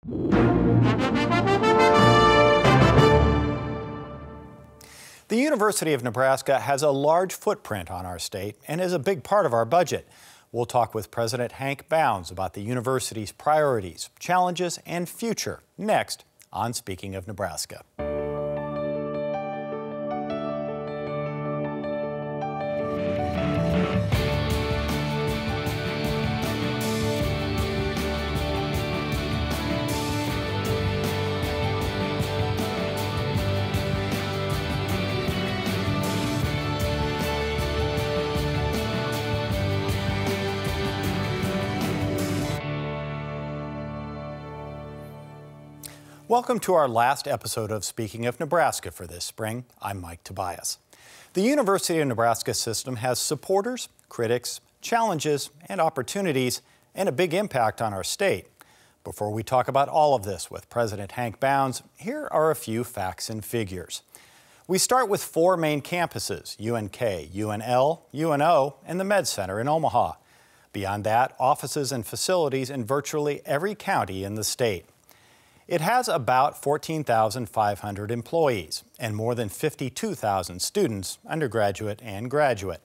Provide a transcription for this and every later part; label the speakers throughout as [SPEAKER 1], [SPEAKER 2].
[SPEAKER 1] The University of Nebraska has a large footprint on our state and is a big part of our budget. We'll talk with President Hank Bounds about the university's priorities, challenges, and future next on Speaking of Nebraska. Welcome to our last episode of Speaking of Nebraska for this spring. I'm Mike Tobias. The University of Nebraska system has supporters, critics, challenges, and opportunities, and a big impact on our state. Before we talk about all of this with President Hank Bounds, here are a few facts and figures. We start with 4 main campuses: UNK, UNL, UNO, and the Med Center in Omaha. Beyond that, offices and facilities in virtually every county in the state. It has about 14,500 employees and more than 52,000 students, undergraduate and graduate.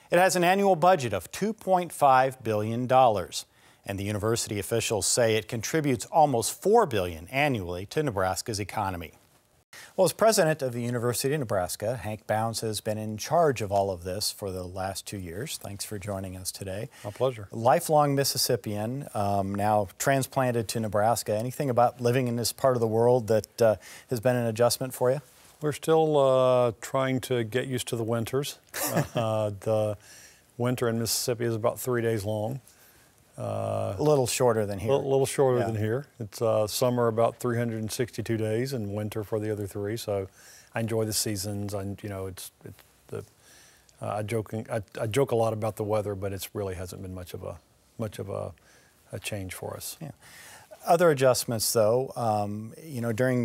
[SPEAKER 1] It has an annual budget of $2.5 billion, and the university officials say it contributes almost $4 billion annually to Nebraska's economy. Well, as president of the University of Nebraska, Hank Bounds has been in charge of all of this for the last 2 years. Thanks for joining us today.
[SPEAKER 2] My pleasure.
[SPEAKER 1] Lifelong Mississippian, now transplanted to Nebraska. Anything about living in this part of the world that has been an adjustment for you?
[SPEAKER 2] We're still trying to get used to the winters. The winter in Mississippi is about 3 days long.
[SPEAKER 1] A little shorter than here.
[SPEAKER 2] A little shorter than here. It's summer about 362 days and winter for the other 3. So I enjoy the seasons. And I joke a lot about the weather, but it really hasn't been much of a change for us.
[SPEAKER 1] Yeah. Other adjustments, though, during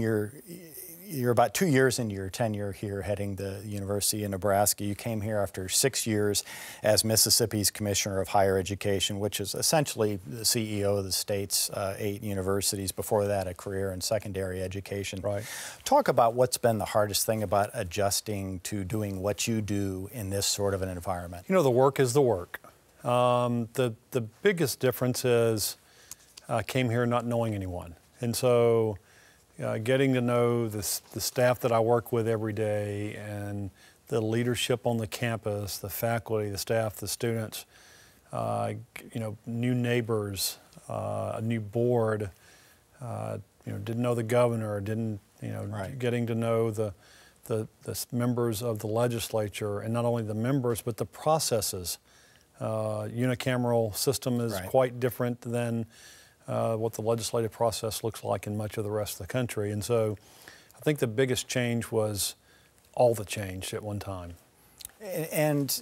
[SPEAKER 1] you're about 2 years into your tenure here heading the University of Nebraska. You came here after 6 years as Mississippi's Commissioner of Higher Education, which is essentially the CEO of the state's 8 universities. Before that, a career in secondary education.
[SPEAKER 2] Right.
[SPEAKER 1] Talk about what's been the hardest thing about adjusting to doing what you do in this sort of an environment.
[SPEAKER 2] You know, the work is the work. The biggest difference is I came here not knowing anyone. And so getting to know the staff that I work with every day and the leadership on the campus, the faculty, the staff, the students, new neighbors, a new board, didn't know the governor,
[SPEAKER 1] Right.
[SPEAKER 2] Getting to know the members of the legislature, and not only the members, but the processes. Unicameral system is quite different than what the legislative process looks like in much of the rest of the country. And so I think the biggest change was all the change at one time.
[SPEAKER 1] And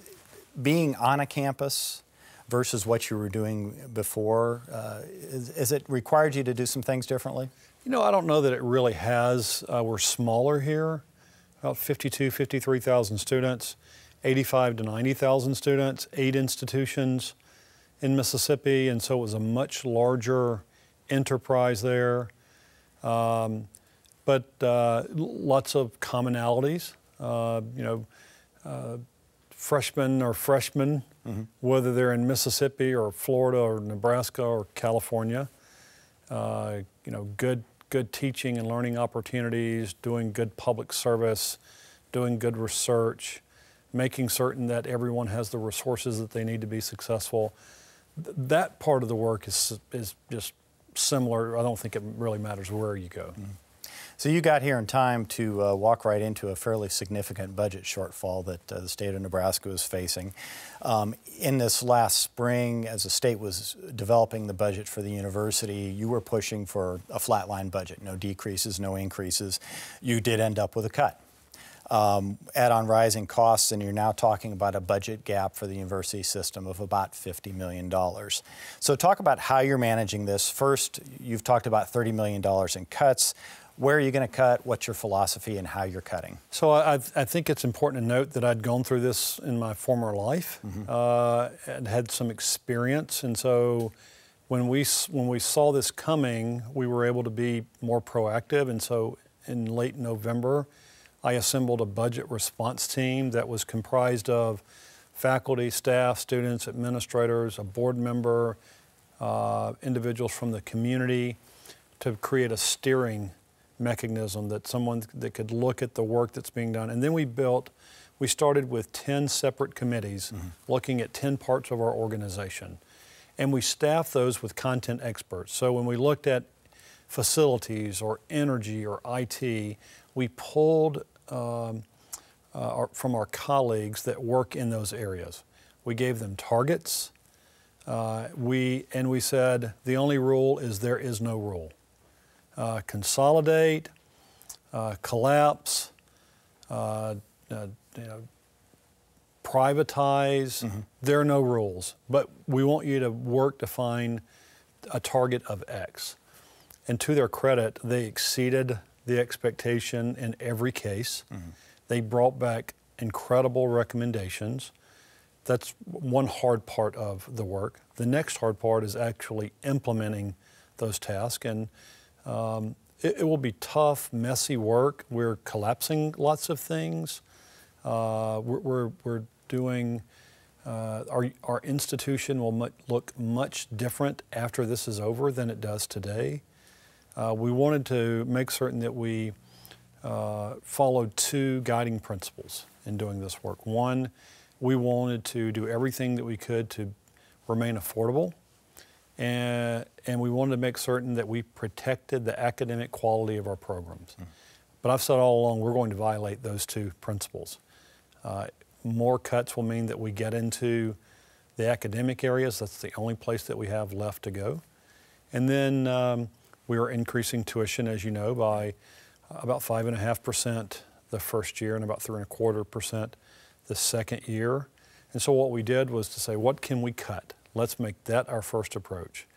[SPEAKER 1] being on a campus versus what you were doing before, has it required you to do some things differently?
[SPEAKER 2] You know, I don't know that it really has. We're smaller here, about 53,000 students, 85 to 90,000 students, 8 institutions in Mississippi, and so it was a much larger enterprise there. But lots of commonalities. Freshmen are freshmen, whether they're in Mississippi or Florida or Nebraska or California. Good teaching and learning opportunities, doing good public service, doing good research, making certain that everyone has the resources that they need to be successful. That part of the work is just similar. I don't think it really matters where you go.
[SPEAKER 1] So you got here in time to walk right into a fairly significant budget shortfall that the state of Nebraska was facing. In this last spring, as the state was developing the budget for the university, you were pushing for a flatline budget, no decreases, no increases. You did end up with a cut. Add on rising costs, and you're now talking about a budget gap for the university system of about $50 million. So talk about how you're managing this. First, you've talked about $30 million in cuts. Where are you going to cut? What's your philosophy and how you're cutting?
[SPEAKER 2] So I think it's important to note that I'd gone through this in my former life and had some experience. And so when we saw this coming, we were able to be more proactive, and so in late November, I assembled a budget response team that was comprised of faculty, staff, students, administrators, a board member, individuals from the community, to create a steering mechanism that someone that could look at the work that's being done. And then we started with 10 separate committees looking at 10 parts of our organization. And we staffed those with content experts. So when we looked at facilities or energy or IT, we pulled from our colleagues that work in those areas. We gave them targets. We said the only rule is there is no rule. Consolidate, collapse, privatize. There are no rules, but we want you to work to find a target of X. And to their credit, they exceeded the expectation in every case. They brought back incredible recommendations. That's one hard part of the work. The next hard part is actually implementing those tasks, and it will be tough, messy work. We're collapsing lots of things. We're doing, our institution will look much different after this is over than it does today. We wanted to make certain that we followed two guiding principles in doing this work. One, we wanted to do everything that we could to remain affordable, and we wanted to make certain that we protected the academic quality of our programs. But I've said all along, we're going to violate those two principles. More cuts will mean that we get into the academic areas. That's the only place that we have left to go. And then we are increasing tuition, as you know, by about 5.5% the first year and about 3.25% the second year. And so what we did was to say, what can we cut? Let's make that our first approach.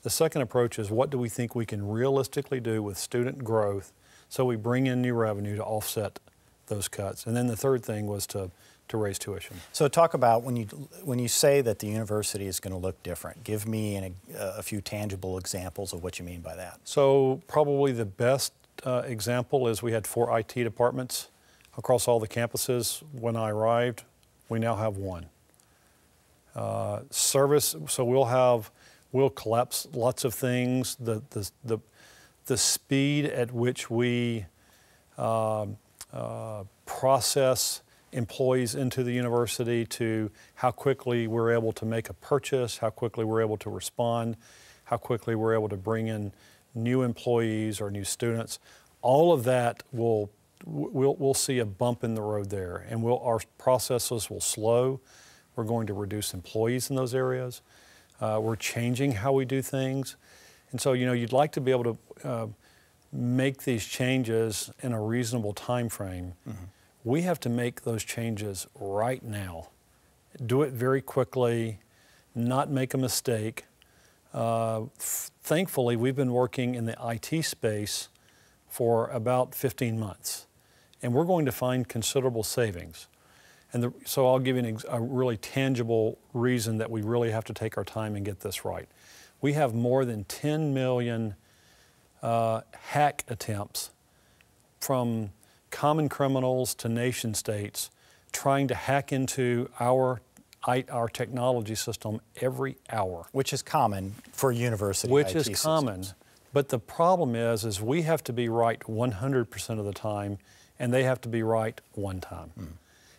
[SPEAKER 2] The second approach is, what do we think we can realistically do with student growth so we bring in new revenue to offset those cuts? And then the third thing was to raise tuition.
[SPEAKER 1] So talk about when you say that the university is going to look different. Give me a few tangible examples of what you mean by that.
[SPEAKER 2] So probably the best example is we had 4 IT departments across all the campuses when I arrived. We now have 1. Service, so we'll collapse lots of things. The speed at which we process employees into the university, to how quickly we're able to make a purchase, how quickly we're able to respond, how quickly we're able to bring in new employees or new students. All of that we'll see a bump in the road there, and our processes will slow. We're going to reduce employees in those areas. We're changing how we do things. And so, you'd like to be able to make these changes in a reasonable time frame. We have to make those changes right now. Do it very quickly, not make a mistake. Thankfully, we've been working in the IT space for about 15 months, and we're going to find considerable savings. And so I'll give you a really tangible reason that we really have to take our time and get this right. We have more than 10 million hack attempts, from common criminals to nation states, trying to hack into our technology system every hour.
[SPEAKER 1] Which is common for university
[SPEAKER 2] Which
[SPEAKER 1] IT
[SPEAKER 2] is
[SPEAKER 1] systems.
[SPEAKER 2] common. But the problem is we have to be right 100% of the time, and they have to be right one time.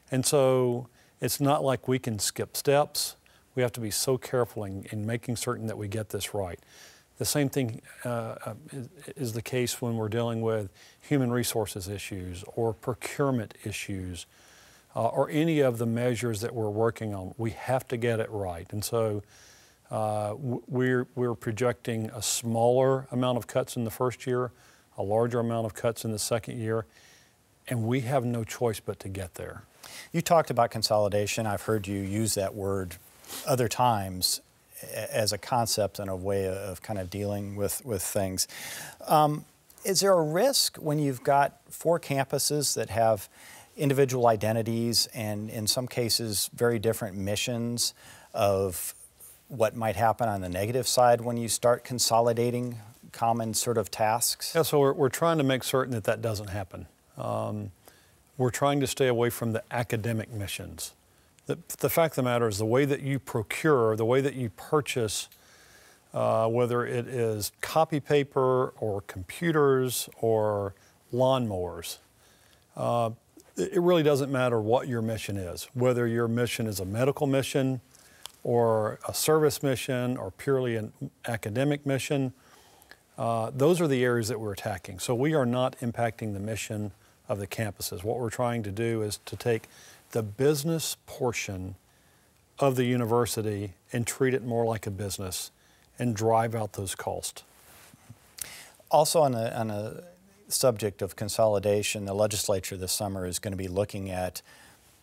[SPEAKER 2] And so it's not like we can skip steps. We have to be so careful in making certain that we get this right. The same thing is the case when we're dealing with human resources issues or procurement issues or any of the measures that we're working on. We have to get it right. And so we're projecting a smaller amount of cuts in the first year, a larger amount of cuts in the second year, and we have no choice but to get there.
[SPEAKER 1] You talked about consolidation. I've heard you use that word other times as a concept and a way of kind of dealing with things. Is there a risk when you've got 4 campuses that have individual identities and in some cases very different missions of what might happen on the negative side when you start consolidating common sort of tasks?
[SPEAKER 2] Yeah, so we're trying to make certain that that doesn't happen. We're trying to stay away from the academic missions. The fact of the matter is the way that you procure, the way that you purchase, whether it is copy paper or computers or lawnmowers, it really doesn't matter what your mission is, whether your mission is a medical mission or a service mission or purely an academic mission. Those are the areas that we're attacking. So we are not impacting the mission of the campuses. What we're trying to do is to take the business portion of the university and treat it more like a business and drive out those costs.
[SPEAKER 1] Also on a subject of consolidation, the legislature this summer is going to be looking at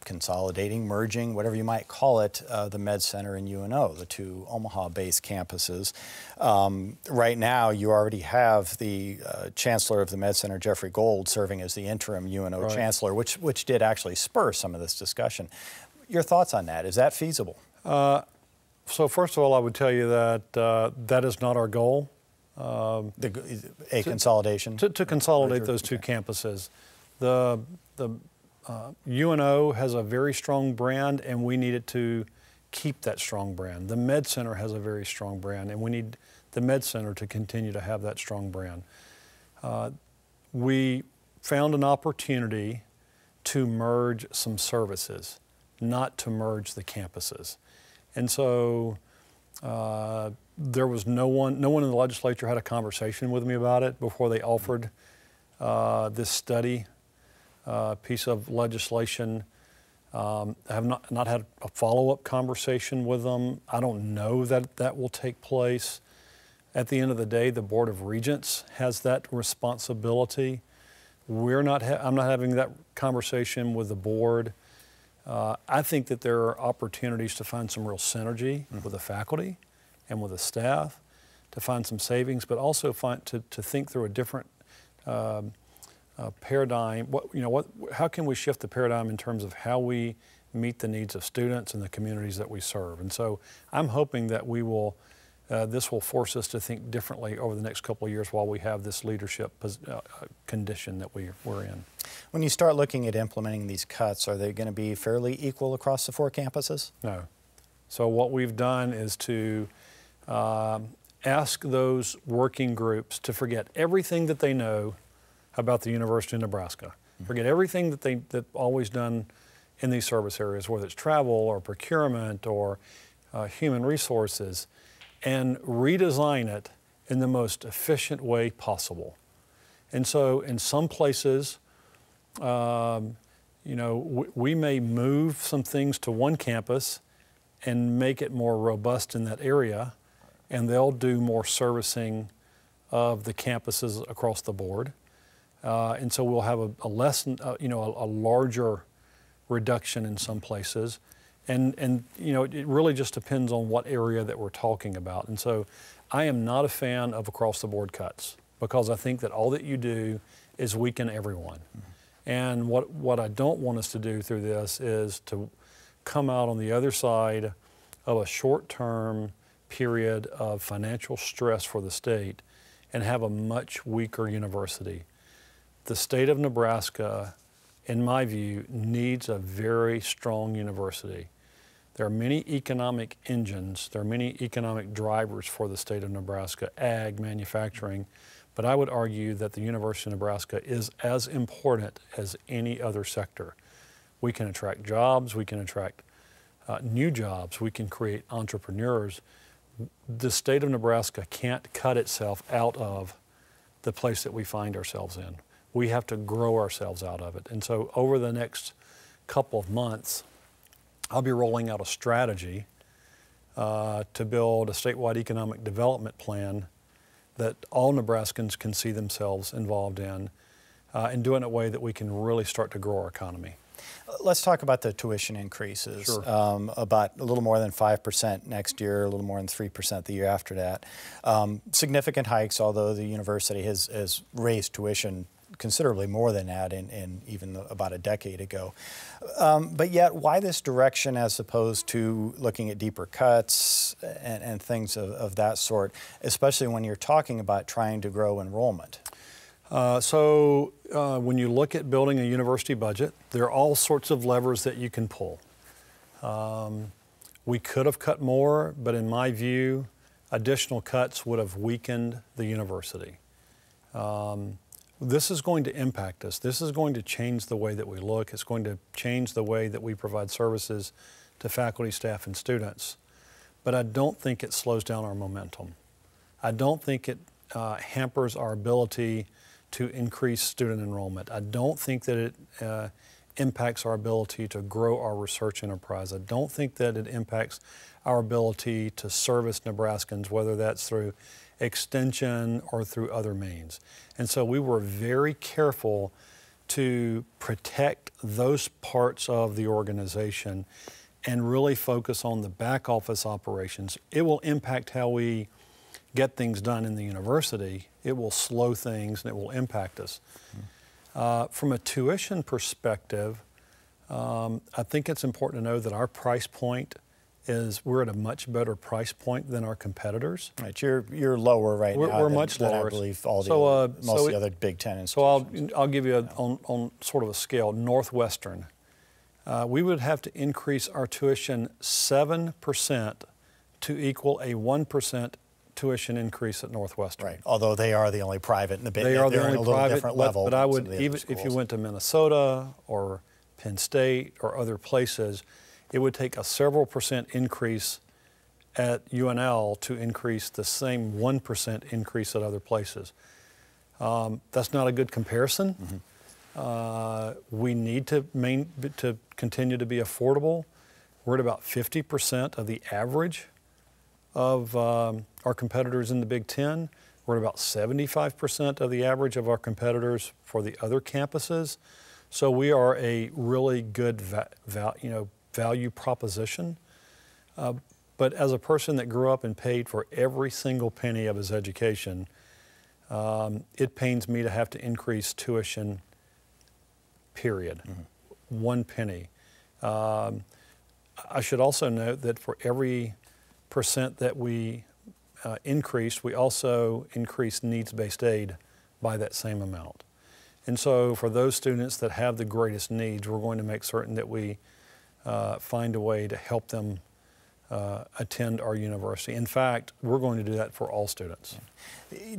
[SPEAKER 1] consolidating, merging, whatever you might call it, the Med Center and UNO, the two Omaha-based campuses. Right now, you already have the Chancellor of the Med Center, Jeffrey Gold, serving as the interim UNO Chancellor, which did actually spur some of this discussion. Your thoughts on that? Is that feasible?
[SPEAKER 2] So first of all, I would tell you that that is not our goal.
[SPEAKER 1] Consolidation?
[SPEAKER 2] To consolidate those two campuses. The UNO has a very strong brand, and we need it to keep that strong brand. The Med Center has a very strong brand, and we need the Med Center to continue to have that strong brand. We found an opportunity to merge some services, not to merge the campuses. And so there was no one in the legislature had a conversation with me about it before they offered this study piece of legislation. I have not had a follow-up conversation with them. I don't know that that will take place. At the end of the day, the Board of Regents has that responsibility. I'm not having that conversation with the board. I think that there are opportunities to find some real synergy with the faculty and with the staff, to find some savings, but also to think through a different paradigm. How can we shift the paradigm in terms of how we meet the needs of students and the communities that we serve? And so I'm hoping that this will force us to think differently over the next couple of years while we have this leadership condition that we're in.
[SPEAKER 1] When you start looking at implementing these cuts, are they going to be fairly equal across the four campuses?
[SPEAKER 2] No. So what we've done is to ask those working groups to forget everything that they know about the University of Nebraska. Forget everything that they've always done in these service areas, whether it's travel or procurement or human resources, and redesign it in the most efficient way possible. And so in some places, we may move some things to one campus and make it more robust in that area, and they'll do more servicing of the campuses across the board. And so we'll have a larger reduction in some places. And it really just depends on what area that we're talking about. And so I am not a fan of across-the-board cuts, because I think that all that you do is weaken everyone. And what I don't want us to do through this is to come out on the other side of a short-term period of financial stress for the state and have a much weaker university. The state of Nebraska, in my view, needs a very strong university. There are many economic engines, there are many economic drivers for the state of Nebraska, ag, manufacturing, but I would argue that the University of Nebraska is as important as any other sector. We can attract jobs, we can attract new jobs, we can create entrepreneurs. The state of Nebraska can't cut itself out of the place that we find ourselves in. We have to grow ourselves out of it. And so over the next couple of months, I'll be rolling out a strategy to build a statewide economic development plan that all Nebraskans can see themselves involved in, and do it in a way that we can really start to grow our economy.
[SPEAKER 1] Let's talk about the tuition increases.
[SPEAKER 2] Sure.
[SPEAKER 1] About a little more than 5% next year, a little more than 3% the year after that. Significant hikes, although the university has raised tuition considerably more than that in even about a decade ago. But yet, why this direction as opposed to looking at deeper cuts and things of that sort, especially when you're talking about trying to grow enrollment?
[SPEAKER 2] When you look at building a university budget, there are all sorts of levers that you can pull. We could have cut more, but in my view, additional cuts would have weakened the university. This is going to impact us. This is going to change the way that we look. It's going to change the way that we provide services to faculty, staff, and students. But I don't think it slows down our momentum. I don't think it hampers our ability to increase student enrollment. I don't think that it impacts our ability to grow our research enterprise. I don't think that it impacts our ability to service Nebraskans, whether that's through extension or through other means. And so we were very careful to protect those parts of the organization and really focus on the back office operations. It will impact how we get things done in the university. It will slow things and it will impact us. From a tuition perspective, I think it's important to know that our price point is we're at a much better price point than our competitors.
[SPEAKER 1] Right, you're lower right now.
[SPEAKER 2] We're much lower.
[SPEAKER 1] I believe all the most of the other Big Ten institutions.
[SPEAKER 2] So I'll give you on sort of a scale. Northwestern, we would have to increase our tuition 7% to equal a 1% tuition increase at Northwestern.
[SPEAKER 1] Right, although they are the only private in the Big Ten.
[SPEAKER 2] They are the only
[SPEAKER 1] a little
[SPEAKER 2] private,
[SPEAKER 1] different level.
[SPEAKER 2] But I would, even if you went to Minnesota or Penn State or other places, it would take a several percent increase at UNL to increase the same 1% increase at other places. That's not a good comparison. We need to continue to be affordable. We're at about 50% of the average of our competitors in the Big Ten. We're at about 75% of the average of our competitors for the other campuses. So we are a really good value proposition. But as a person that grew up and paid for every single penny of his education, it pains me to have to increase tuition, period. 1 penny. I should also note that for every percent that we increased, we also increased needs-based aid by that same amount. And so for those students that have the greatest needs, we're going to make certain that we find a way to help them attend our university. In fact, we're going to do that for all students.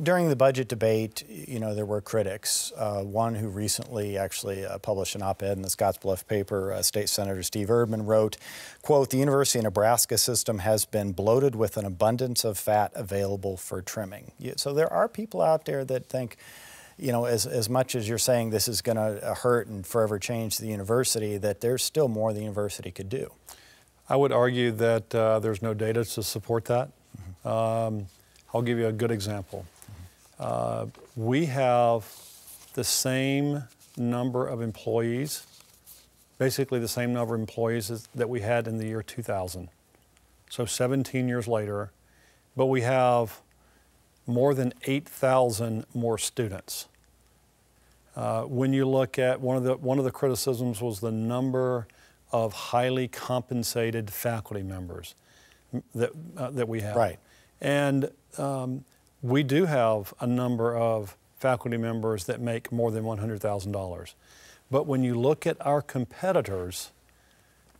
[SPEAKER 1] During the budget debate, there were critics. One who recently actually published an op-ed in the Scottsbluff paper, State Senator Steve Erdman, wrote, quote, "The University of Nebraska system has been bloated with an abundance of fat available for trimming." So there are people out there that think, as much as you're saying this is going to hurt and forever change the university, that there's still more the university could do.
[SPEAKER 2] I would argue that there's no data to support that. I'll give you a good example. We have the same number of employees, basically the same number of employees that we had in the year 2000. So 17 years later, but we have more than 8,000 more students. When you look at one of the criticisms was the number of highly compensated faculty members that we have.
[SPEAKER 1] Right.
[SPEAKER 2] And we do have a number of faculty members that make more than $100,000. But when you look at our competitors,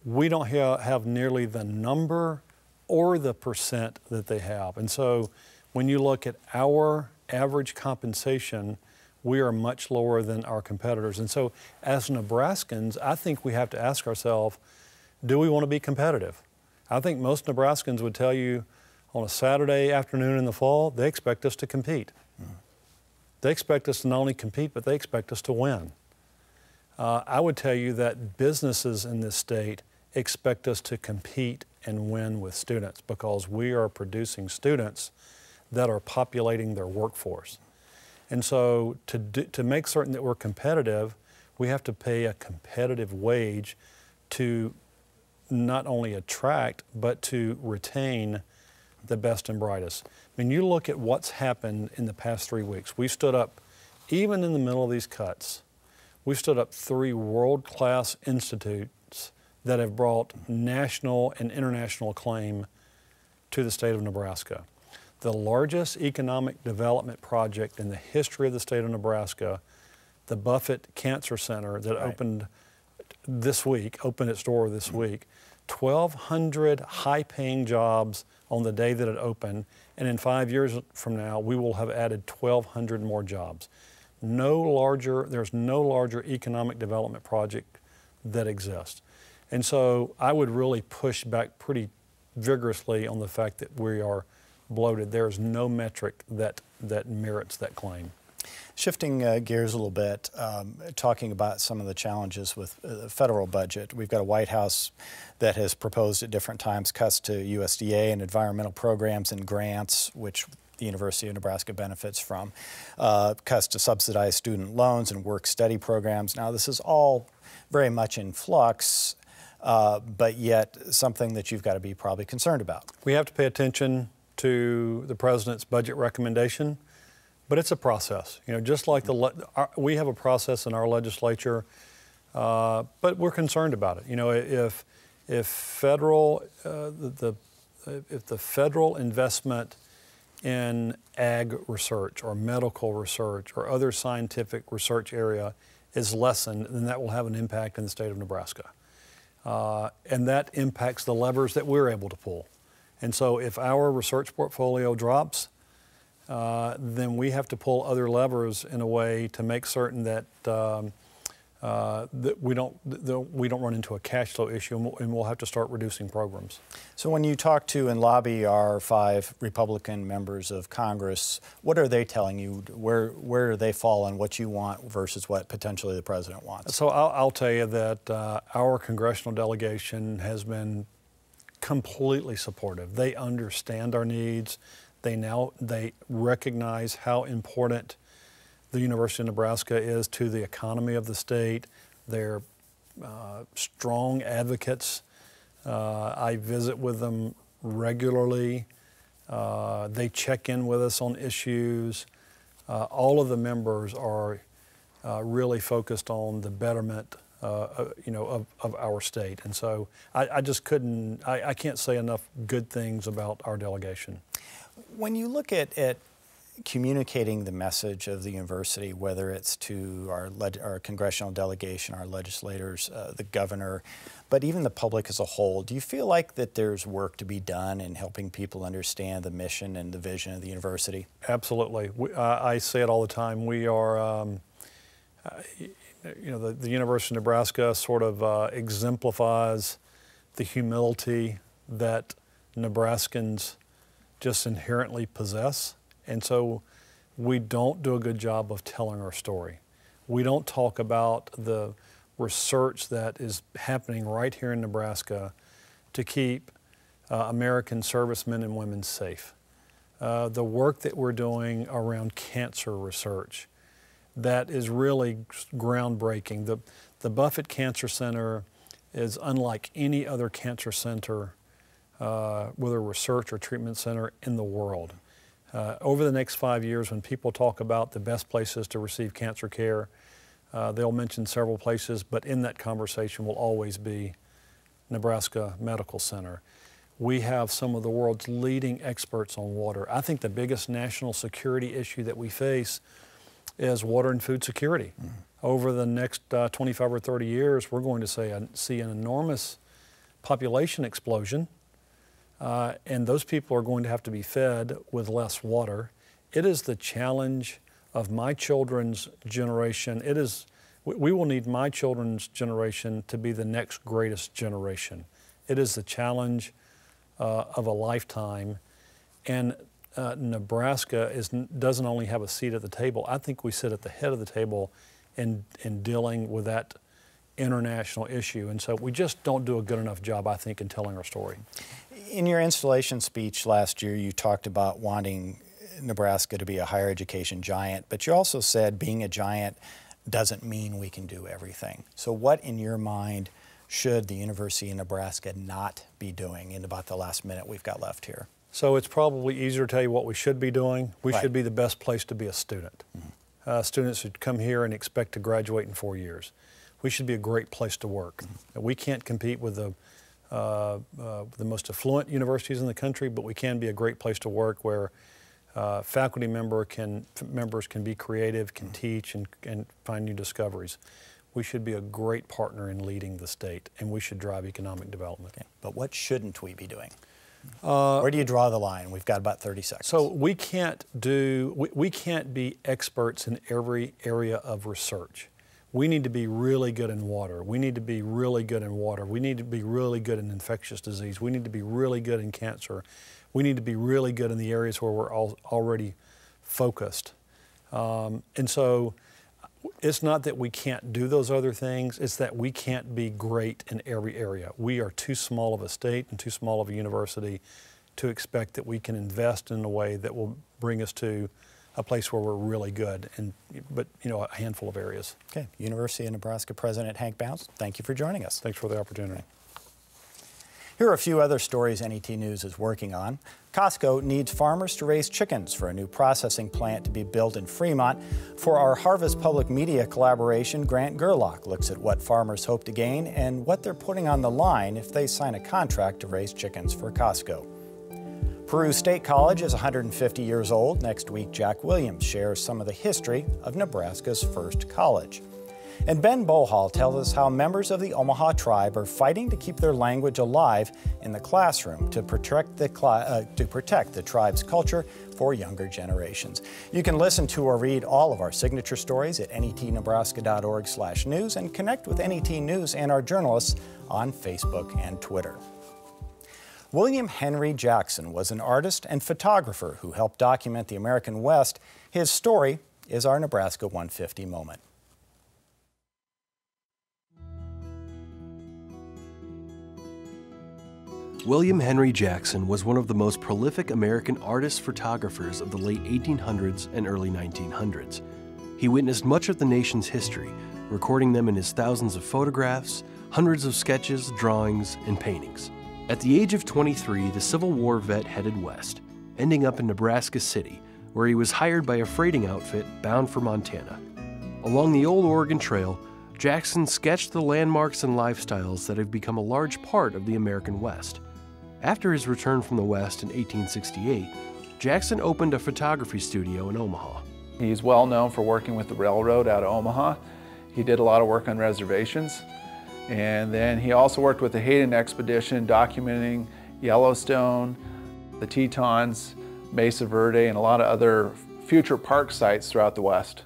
[SPEAKER 2] we don't have nearly the number or the percent that they have. And so when you look at our average compensation, we are much lower than our competitors. And so as Nebraskans, I think we have to ask ourselves, do we want to be competitive? I think most Nebraskans would tell you on a Saturday afternoon in the fall, they expect us to compete. They expect us to not only compete, but they expect us to win. I would tell you that businesses in this state expect us to compete and win with students because we are producing students that are populating their workforce. And so to make certain that we're competitive, we have to pay a competitive wage to not only attract, but to retain the best and brightest. I mean, you look at what's happened in the past 3 weeks. We stood up even in the middle of these cuts, we've stood up 3 world-class institutes that have brought national and international acclaim to the state of Nebraska. The largest economic development project in the history of the state of Nebraska, the Buffett Cancer Center that opened its door this week, 1,200 high-paying jobs on the day that it opened, and in 5 years from now, we will have added 1,200 more jobs. There's no larger economic development project that exists. And so I would really push back pretty vigorously on the fact that we are bloated. There's no metric that merits that claim.
[SPEAKER 1] Shifting gears a little bit, talking about some of the challenges with the federal budget. We've got a White House that has proposed at different times cuts to USDA and environmental programs and grants, which the University of Nebraska benefits from, cuts to subsidized student loans and work-study programs. Now, this is all very much in flux, but yet something that you've got to be probably concerned about.
[SPEAKER 2] We have to pay attention to the president's budget recommendation, but it's a process. You know, just like we have a process in our legislature, but we're concerned about it. You know, if the federal investment in ag research or medical research or other scientific research area is lessened, then that will have an impact in the state of Nebraska. And that impacts the levers that we're able to pull. And so if our research portfolio drops, then we have to pull other levers in a way to make certain that, that we don't run into a cash flow issue, and we'll have to start reducing programs.
[SPEAKER 1] So when you talk to and lobby our 5 Republican members of Congress, what are they telling you? Where do they fall on what you want versus what potentially the president wants?
[SPEAKER 2] So I'll tell you that our congressional delegation has been completely supportive. They understand our needs. They recognize how important the University of Nebraska is to the economy of the state. They're strong advocates. I visit with them regularly. They check in with us on issues. All of the members are really focused on the betterment of our state. And so I just I can't say enough good things about our delegation.
[SPEAKER 1] When you look at communicating the message of the university, whether it's to our congressional delegation, our legislators, the governor, but even the public as a whole, do you feel like that there's work to be done in helping people understand the mission and the vision of the university?
[SPEAKER 2] Absolutely. I say it all the time. We are, the University of Nebraska sort of exemplifies the humility that Nebraskans just inherently possess. And so we don't do a good job of telling our story. We don't talk about the research that is happening right here in Nebraska to keep American servicemen and women safe. The work that we're doing around cancer research, that is really groundbreaking. The Buffett Cancer Center is unlike any other cancer center, whether research or treatment center in the world. Over the next 5 years, when people talk about the best places to receive cancer care, they'll mention several places, but in that conversation will always be Nebraska Medical Center. We have some of the world's leading experts on water. I think the biggest national security issue that we face is water and food security. Mm-hmm. Over the next 25 or 30 years, we're going to see an enormous population explosion. And those people are going to have to be fed with less water. It is the challenge of my children's generation. We will need my children's generation to be the next greatest generation. It is the challenge of a lifetime. And Nebraska doesn't only have a seat at the table. I think we sit at the head of the table in dealing with that international issue. And so we just don't do a good enough job, I think, in telling our story.
[SPEAKER 1] In your installation speech last year, you talked about wanting Nebraska to be a higher education giant, but you also said being a giant doesn't mean we can do everything. So what, in your mind, should the University of Nebraska not be doing in about the last minute we've got left here?
[SPEAKER 2] So it's probably easier to tell you what we should be doing. We should be the best place to be a student. students who come here and expect to graduate in 4 years. We should be a great place to work. We can't compete with the most affluent universities in the country, but we can be a great place to work where faculty members can be creative, can teach, and find new discoveries. We should be a great partner in leading the state, and we should drive economic development.
[SPEAKER 1] Okay. But what shouldn't we be doing? Where do you draw the line? We've got about 30 seconds.
[SPEAKER 2] So we can't be experts in every area of research. We need to be really good in water. We need to be really good in water. We need to be really good in infectious disease. We need to be really good in cancer. We need to be really good in the areas where we're already focused. And so it's not that we can't do those other things, it's that we can't be great in every area. We are too small of a state and too small of a university to expect that we can invest in a way that will bring us to a place where we're really good, but a handful of areas.
[SPEAKER 1] Okay, University of Nebraska President Hank Bounds, thank you for joining us.
[SPEAKER 2] Thanks for the opportunity.
[SPEAKER 1] Here are a few other stories NET News is working on. Costco needs farmers to raise chickens for a new processing plant to be built in Fremont. For our Harvest Public Media collaboration, Grant Gerlach looks at what farmers hope to gain and what they're putting on the line if they sign a contract to raise chickens for Costco. Peru State College is 150 years old. Next week, Jack Williams shares some of the history of Nebraska's first college. And Ben Bohal tells us how members of the Omaha tribe are fighting to keep their language alive in the classroom to protect the tribe's culture for younger generations. You can listen to or read all of our signature stories at netnebraska.org/news and connect with NET News and our journalists on Facebook and Twitter. William Henry Jackson was an artist and photographer who helped document the American West. His story is our Nebraska 150 moment.
[SPEAKER 3] William Henry Jackson was one of the most prolific American artist photographers of the late 1800s and early 1900s. He witnessed much of the nation's history, recording them in his thousands of photographs, hundreds of sketches, drawings, and paintings. At the age of 23, the Civil War vet headed west, ending up in Nebraska City, where he was hired by a freighting outfit bound for Montana. Along the old Oregon Trail, Jackson sketched the landmarks and lifestyles that have become a large part of the American West. After his return from the West in 1868, Jackson opened a photography studio in Omaha.
[SPEAKER 4] He's well known for working with the railroad out of Omaha. He did a lot of work on reservations. And then he also worked with the Hayden Expedition, documenting Yellowstone, the Tetons, Mesa Verde, and a lot of other future park sites throughout the West.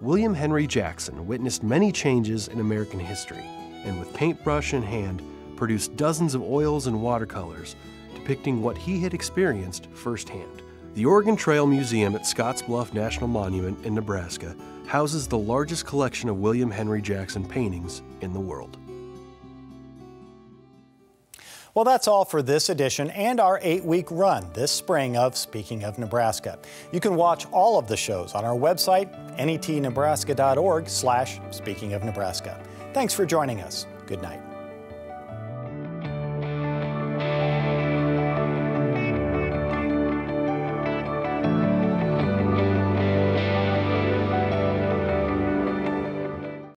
[SPEAKER 3] William Henry Jackson witnessed many changes in American history, and with paintbrush in hand, produced dozens of oils and watercolors depicting what he had experienced firsthand. The Oregon Trail Museum at Scottsbluff National Monument in Nebraska houses the largest collection of William Henry Jackson paintings in the world.
[SPEAKER 1] Well, that's all for this edition and our 8-week run this spring of Speaking of Nebraska. You can watch all of the shows on our website, netnebraska.org/speakingofnebraska. Thanks for joining us. Good night.